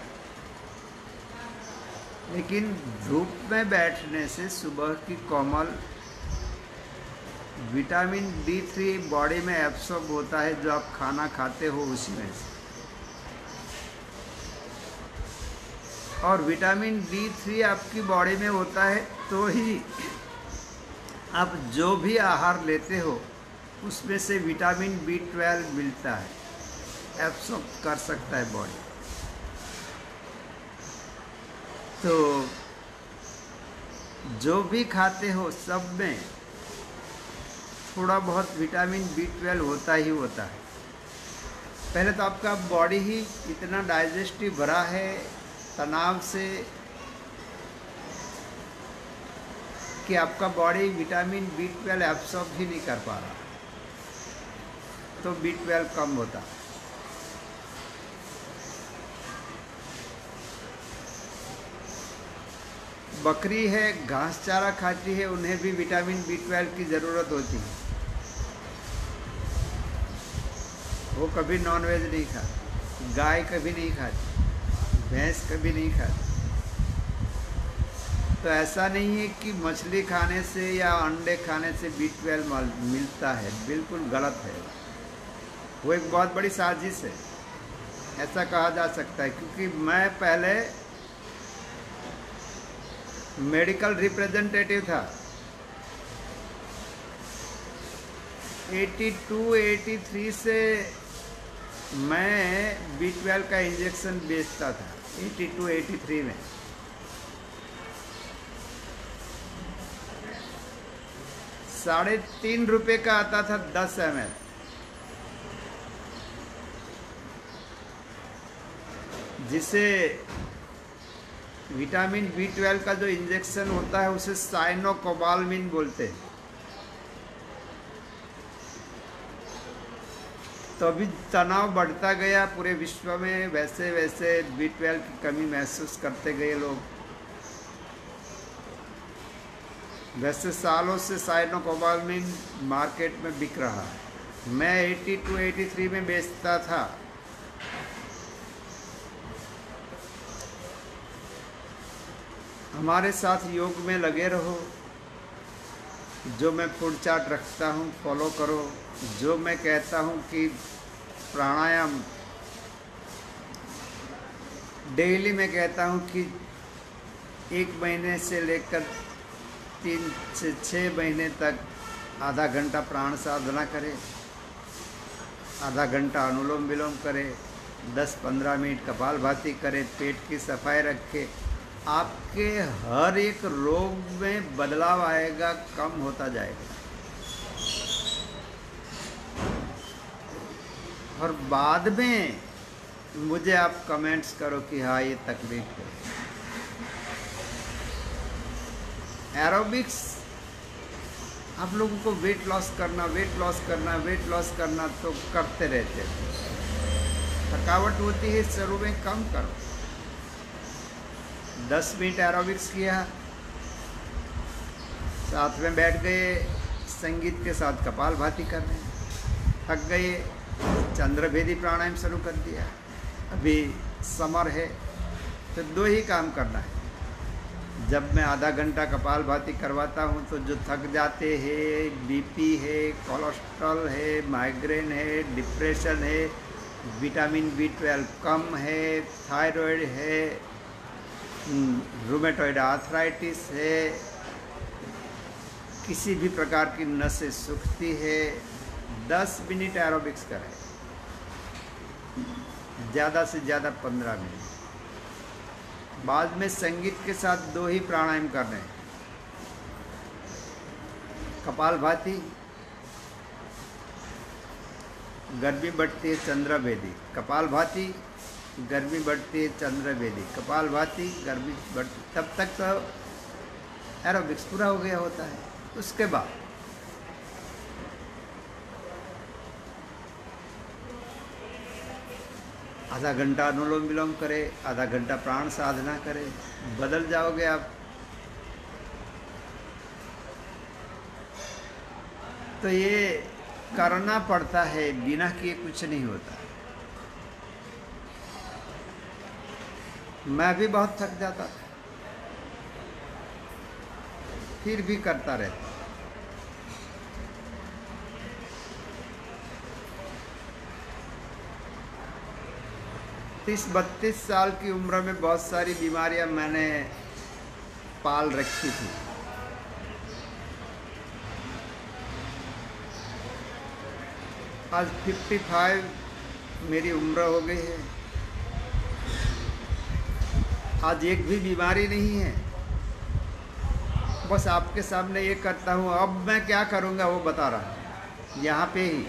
लेकिन धूप में बैठने से सुबह की कोमल विटामिन D3 बॉडी में एब्सॉर्ब होता है, जो आप खाना खाते हो उसी में से। और विटामिन D3 आपकी बॉडी में होता है तो ही आप जो भी आहार लेते हो उसमें से विटामिन B12 मिलता है, एब्सॉर्ब कर सकता है बॉडी। तो जो भी खाते हो सब में थोड़ा बहुत विटामिन B12 होता ही होता है। पहले तो आपका बॉडी ही इतना डाइजेस्टिव भरा है तनाव से कि आपका बॉडी विटामिन B12 एब्सॉर्ब ही नहीं कर पा रहा, तो B12 कम होता। बकरी है, घास चारा खाती है, उन्हें भी विटामिन B12 की ज़रूरत होती है। वो कभी नॉनवेज नहीं खाती, गाय कभी नहीं खाती, भैंस कभी नहीं खाती। तो ऐसा नहीं है कि मछली खाने से या अंडे खाने से B12 मिलता है, बिल्कुल गलत है। वो एक बहुत बड़ी साजिश है, ऐसा कहा जा सकता है। क्योंकि मैं पहले मेडिकल रिप्रेजेंटेटिव था, 82-83 से मैं B12 का इंजेक्शन बेचता था। 82-83 में ₹3.5 का आता था 10 ml। जिसे विटामिन B12 का जो इंजेक्शन होता है उसे साइनोकोबाल्मिन बोलते हैं। तो अभी तनाव बढ़ता गया पूरे विश्व में, वैसे वैसे B12 की कमी महसूस करते गए लोग। वैसे सालों से साइनोकोबाल्मिन मार्केट में बिक रहा है। मैं 82-83 में बेचता था। हमारे साथ योग में लगे रहो। जो मैं फूड चार्ट रखता हूँ फॉलो करो। जो मैं कहता हूँ कि प्राणायाम डेली मैं कहता हूँ कि 1 महीने से लेकर 3 से 6 महीने तक आधा घंटा प्राण साधना करें, आधा घंटा अनुलोम विलोम करें, 10-15 मिनट कपालभाति करें, पेट की सफाई रखें। आपके हर एक रोग में बदलाव आएगा, कम होता जाएगा। और बाद में मुझे आप कमेंट्स करो कि हाँ ये तकलीफ है। एरोबिक्स आप लोगों को वेट लॉस करना तो करते रहते हैं। थकावट होती है शुरू में, कम करो। 10 मिनट एरोबिक्स किया, साथ में बैठ गए, संगीत के साथ कपालभाति कर रहे हैं, थक गए, चंद्रभेदी प्राणायाम शुरू कर दिया। अभी समर है तो 2 ही काम करना है। जब मैं आधा घंटा कपालभाति करवाता हूँ तो जो थक जाते हैं, बीपी है, कोलेस्ट्रॉल है, माइग्रेन है, डिप्रेशन है, विटामिन B12 कम है, थायराइड है, रूमेटॉइड आर्थराइटिस है, किसी भी प्रकार की नसें सूखती है, 10 मिनट एरोबिक्स करें, ज़्यादा से ज़्यादा 15 मिनट। बाद में संगीत के साथ 2 ही प्राणायाम कर रहे हैं। कपालभाति, गर्मी बढ़ती है चंद्रभेदी, कपालभाति, गर्मी बढ़ती है चंद्रभेदी, कपालभाति, गर्मी बढ़ती, तब तक तो एरोबिक्स पूरा हो गया होता है। उसके बाद आधा घंटा अनुलोम विलोम करें, आधा घंटा प्राण साधना करें, बदल जाओगे आप। तो ये करना पड़ता है, बिना किए कुछ नहीं होता। मैं भी बहुत थक जाता था, फिर भी करता रहता। 30-32 साल की उम्र में बहुत सारी बीमारियां मैंने पाल रखी थी। आज 55 मेरी उम्र हो गई है। आज एक भी बीमारी नहीं है। बस आपके सामने ये करता हूँ, अब मैं क्या करूँगा वो बता रहा हूँ यहाँ पे ही।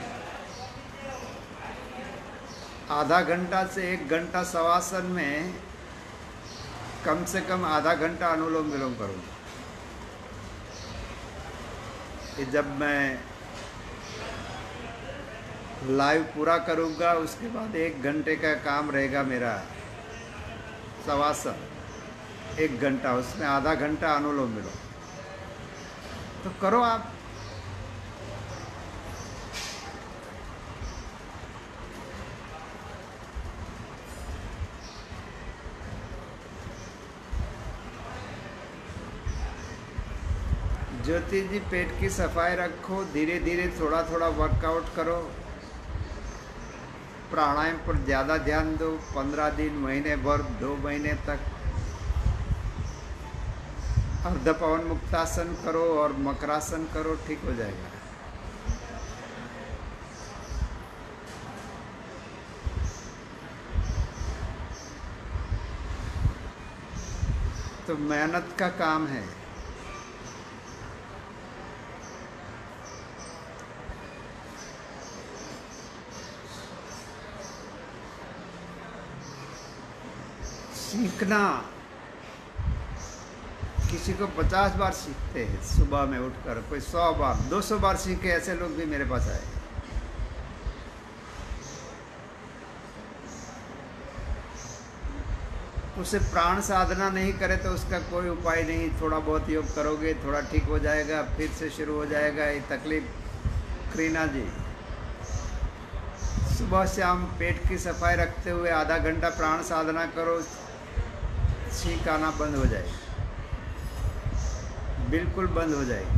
आधा घंटा से 1 घंटा शवासन में कम से कम आधा घंटा अनुलोम विलोम करूँगा। कि जब मैं लाइव पूरा करूँगा उसके बाद 1 घंटे का काम रहेगा मेरा शवासन, 1 घंटा, उसमें आधा घंटा अनुलोम विलोम। तो करो आप। ज्योति जी, पेट की सफाई रखो, धीरे धीरे थोड़ा थोड़ा वर्कआउट करो, प्राणायाम पर ज़्यादा ध्यान दो, 15 दिन, महीने भर, 2 महीने तक अर्ध पवन मुक्तासन करो और मकरासन करो, ठीक हो जाएगा। तो मेहनत का काम है। सीखना, किसी को 50 बार सीखते हैं सुबह में उठकर, कोई 100 बार, 200 बार सीखे, ऐसे लोग भी मेरे पास आए। उसे प्राण साधना नहीं करे तो उसका कोई उपाय नहीं। थोड़ा बहुत योग करोगे, थोड़ा ठीक हो जाएगा, फिर से शुरू हो जाएगा ये तकलीफ। क्रीना जी, सुबह शाम पेट की सफाई रखते हुए आधा घंटा प्राण साधना करो, छींक आना बंद हो जाएगी, बिल्कुल बंद हो जाएगी।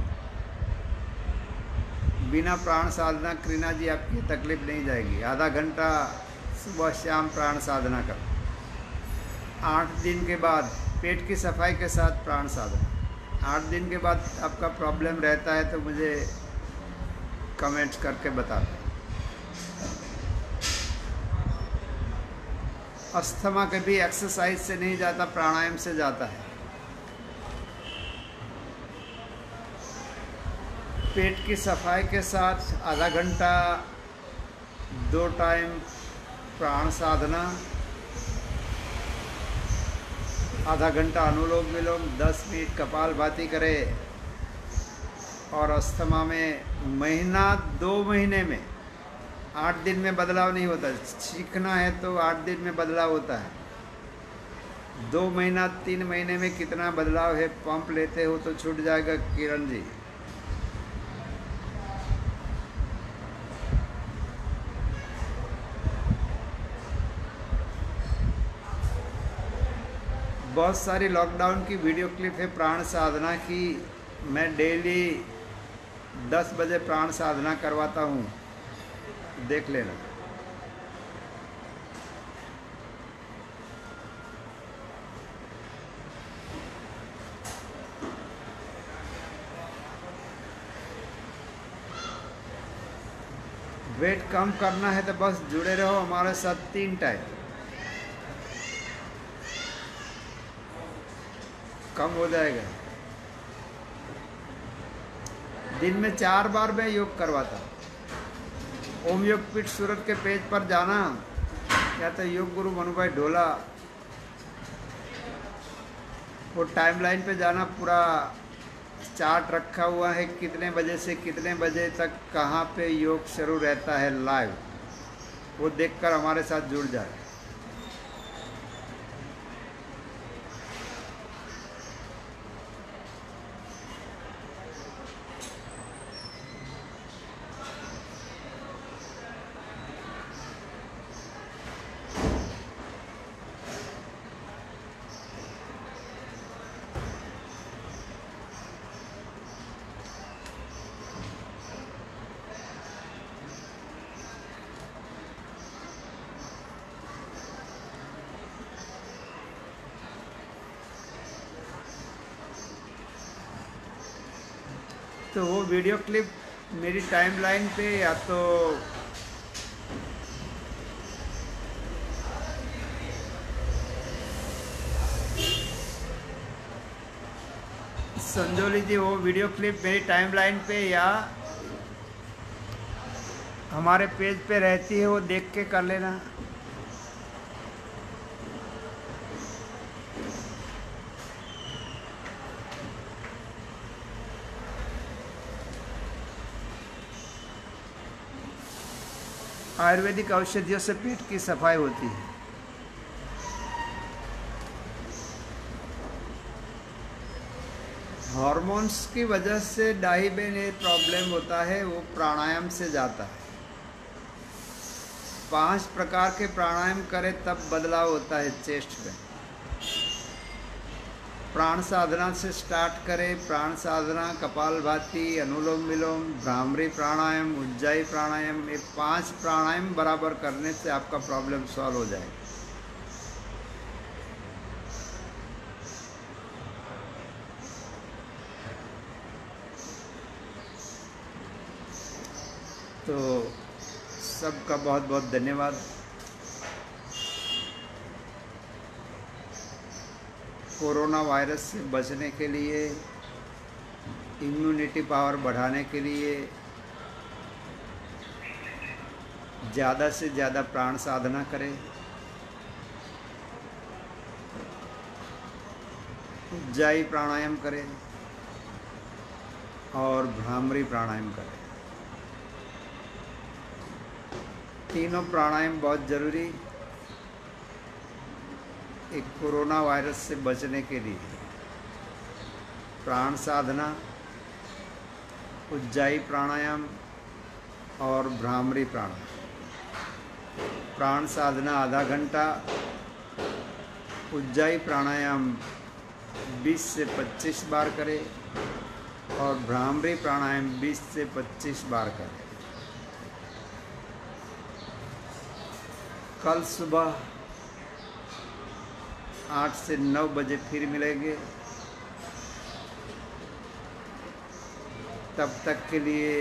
बिना प्राण साधना क्रीना जी आपकी तकलीफ नहीं जाएगी। आधा घंटा सुबह शाम प्राण साधना करो। 8 दिन के बाद पेट की सफाई के साथ प्राण साधना। 8 दिन के बाद आपका प्रॉब्लम रहता है तो मुझे कमेंट्स करके बता दो। अस्थमा कभी एक्सरसाइज से नहीं जाता, प्राणायाम से जाता है। पेट की सफाई के साथ आधा घंटा 2 टाइम प्राण साधना, आधा घंटा अनुलोम विलोम, 10 मिनट कपालभाति करे। और अस्थमा में महीना 2 महीने में, 8 दिन में बदलाव नहीं होता। सीखना है तो 8 दिन में बदलाव होता है। 2 महीना 3 महीने में कितना बदलाव है, पंप लेते हो तो छूट जाएगा। किरण जी, बहुत सारी लॉकडाउन की वीडियो क्लिप है प्राण साधना की। मैं डेली 10 बजे प्राण साधना करवाता हूँ, देख लेना। वेट कम करना है तो बस जुड़े रहो हमारे साथ 3 टाइम, कम हो जाएगा। दिन में 4 बार मैं योग करवाता हूँ। ओम योग पीठ सूरत के पेज पर जाना, या तो योग गुरु मनुभाई ढोला, वो टाइमलाइन पे जाना, पूरा चार्ट रखा हुआ है कितने बजे से कितने बजे तक कहाँ पे योग शुरू रहता है लाइव, वो देखकर हमारे साथ जुड़ जाए। तो वो वीडियो क्लिप मेरी टाइमलाइन पे या तो संजोली जी, वो वीडियो क्लिप मेरी टाइमलाइन पे या हमारे पेज पे रहती है, वो देख के कर लेना। आयुर्वेदिक औषधियों से पेट की सफाई होती है। हार्मोन्स की वजह से डाई में ये प्रॉब्लम होता है, वो प्राणायाम से जाता है। 5 प्रकार के प्राणायाम करें तब बदलाव होता है चेस्ट में। प्राण साधना से स्टार्ट करें। प्राण साधना, कपालभाति, अनुलोम विलोम, भ्रामरी प्राणायाम, उज्जाई प्राणायाम, ये 5 प्राणायाम बराबर करने से आपका प्रॉब्लम सॉल्व हो जाएगा। तो सबका बहुत बहुत धन्यवाद। कोरोना वायरस से बचने के लिए, इम्यूनिटी पावर बढ़ाने के लिए ज़्यादा से ज़्यादा प्राण साधना करें। उज्जाई प्राणायाम करें और भ्रामरी प्राणायाम करें। तीनों प्राणायाम बहुत ज़रूरी एक कोरोना वायरस से बचने के लिए। प्राण साधना, उज्जाई प्राणायाम और भ्रामरी प्राणायाम। प्राण साधना आधा घंटा, उज्जाई प्राणायाम 20 से 25 बार करें और भ्रामरी प्राणायाम 20 से 25 बार करें। कल सुबह 8 से 9 बजे फिर मिलेंगे। तब तक के लिए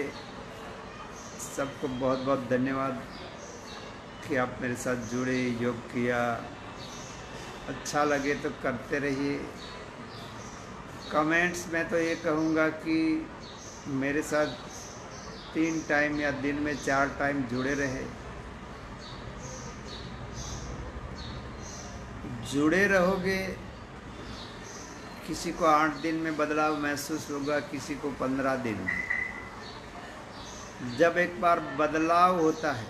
सबको बहुत बहुत धन्यवाद कि आप मेरे साथ जुड़े, योग किया। अच्छा लगे तो करते रहिए। कमेंट्स में तो ये कहूँगा कि मेरे साथ 3 टाइम या दिन में 4 टाइम जुड़े रहे। जुड़े रहोगे, किसी को 8 दिन में बदलाव महसूस होगा, किसी को 15 दिन में। जब एक बार बदलाव होता है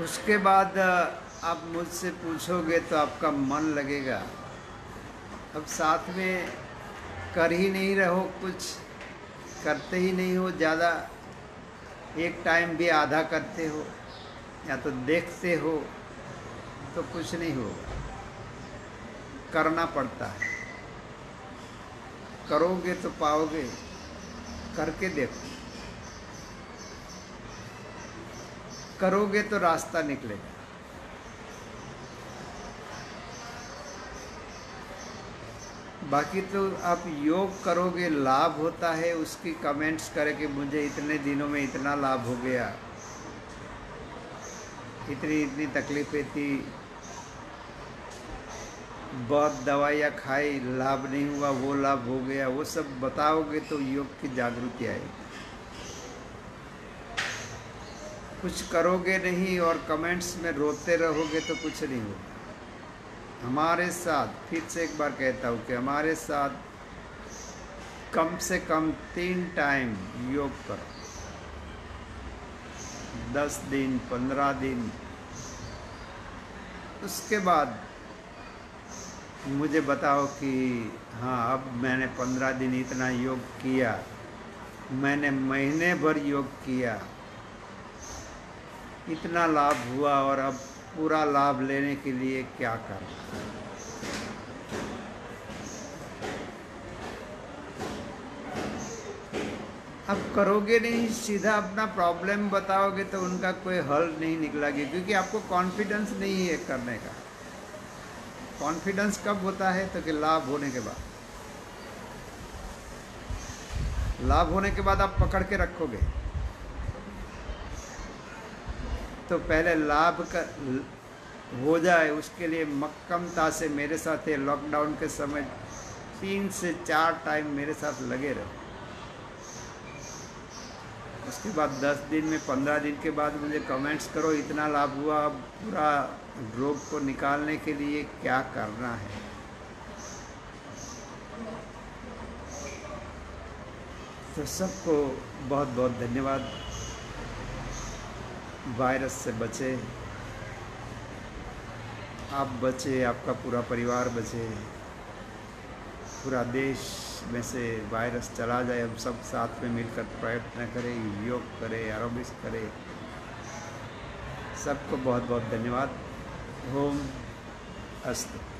उसके बाद आप मुझसे पूछोगे तो आपका मन लगेगा। अब साथ में कर ही नहीं रहो, कुछ करते ही नहीं हो, ज़्यादा एक टाइम भी आधा करते हो या तो देखते हो तो कुछ नहीं होगा। करना पड़ता है, करोगे तो पाओगे। करके देखो, करोगे तो रास्ता निकलेगा। बाकी तो आप योग करोगे, लाभ होता है, उसकी कमेंट्स करके मुझे इतने दिनों में इतना लाभ हो गया, इतनी इतनी तकलीफें थी, बहुत दवाइयाँ खाई, लाभ नहीं हुआ, वो लाभ हो गया, वो सब बताओगे तो योग की जागृति आएगी। कुछ करोगे नहीं और कमेंट्स में रोते रहोगे तो कुछ नहीं होगा। हमारे साथ, फिर से एक बार कहता हूँ कि हमारे साथ कम से कम 3 टाइम योग करो। 10 दिन, 15 दिन, उसके बाद मुझे बताओ कि हाँ अब मैंने 15 दिन इतना योग किया, मैंने महीने भर योग किया, इतना लाभ हुआ और अब पूरा लाभ लेने के लिए क्या करना। अब करोगे नहीं, सीधा अपना प्रॉब्लम बताओगे तो उनका कोई हल नहीं निकलेगी, क्योंकि आपको कॉन्फिडेंस नहीं है करने का। कॉन्फिडेंस कब होता है? तो कि लाभ होने के बाद। लाभ होने के बाद आप पकड़ के रखोगे। तो पहले लाभ का हो जाए, उसके लिए मक्कमता से मेरे साथ लॉकडाउन के समय 3 से 4 टाइम मेरे साथ लगे रहो। उसके बाद 10 दिन में, 15 दिन के बाद मुझे कमेंट्स करो इतना लाभ हुआ, अब पूरा रोग को निकालने के लिए क्या करना है। तो सबको बहुत बहुत धन्यवाद। वायरस से बचे, आप बचे, आपका पूरा परिवार बचे, पूरा देश में से वायरस चला जाए। हम सब साथ में मिलकर प्रयत्न करें, योग करें, एरोबिक्स करें। सबको बहुत बहुत धन्यवाद। ओम अस्तु।